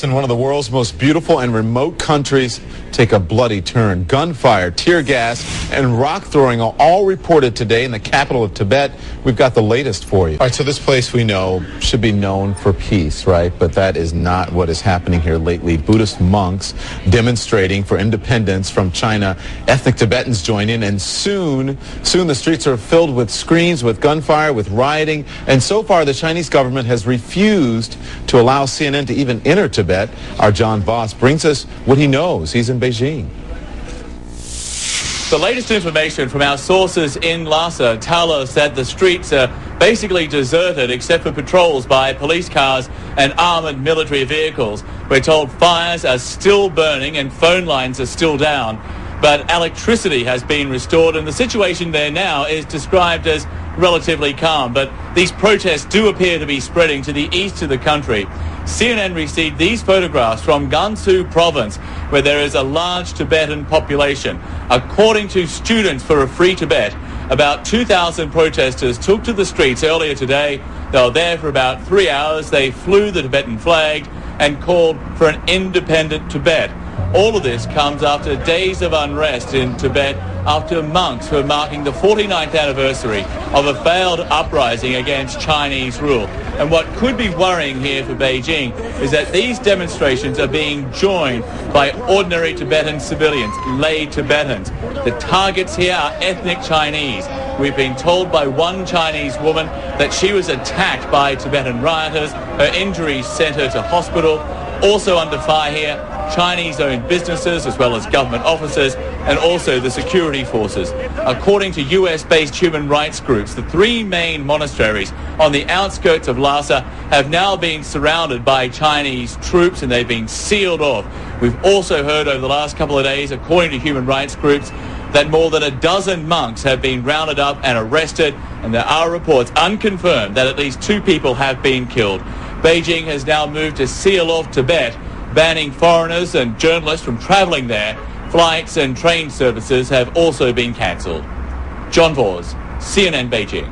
in one of the world's most beautiful and remote countries take a bloody turn. Gunfire, tear gas, and rock throwing are all reported today in the capital of Tibet. We've got the latest for you. All right, so this place we know should be known for peace, right? But that is not what is happening here lately. Buddhist monks demonstrating for independence from China. Ethnic Tibetans join in, and soon the streets are filled with screams, with gunfire, with rioting. And so far, the Chinese government has refused to allow CNN to even enter Tibet. Our John Voss brings us what he knows. He's in Beijing. The latest information from our sources in Lhasa tell us that the streets are basically deserted except for patrols by police cars and armoured military vehicles. We're told fires are still burning and phone lines are still down, but electricity has been restored, and the situation there now is described as relatively calm. But these protests do appear to be spreading to the east of the country. CNN received these photographs from Gansu province, where there is a large Tibetan population. According to Students for a Free Tibet, about 2,000 protesters took to the streets earlier today. They were there for about 3 hours. They flew the Tibetan flag and called for an independent Tibet. All of this comes after days of unrest in Tibet, after monks were marking the 49th anniversary of a failed uprising against Chinese rule. And what could be worrying here for Beijing is that these demonstrations are being joined by ordinary Tibetan civilians, lay Tibetans. The targets here are ethnic Chinese. We've been told by one Chinese woman that she was attacked by Tibetan rioters. Her injuries sent her to hospital. Also under fire here, Chinese-owned businesses as well as government offices and also the security forces. According to US-based human rights groups, the three main monasteries on the outskirts of Lhasa have now been surrounded by Chinese troops and they've been sealed off. We've also heard over the last couple of days, according to human rights groups, that more than a dozen monks have been rounded up and arrested, and there are reports, unconfirmed, that at least 2 people have been killed. Beijing has now moved to seal off Tibet, banning foreigners and journalists from travelling there. Flights and train services have also been cancelled. John Voss, CNN Beijing.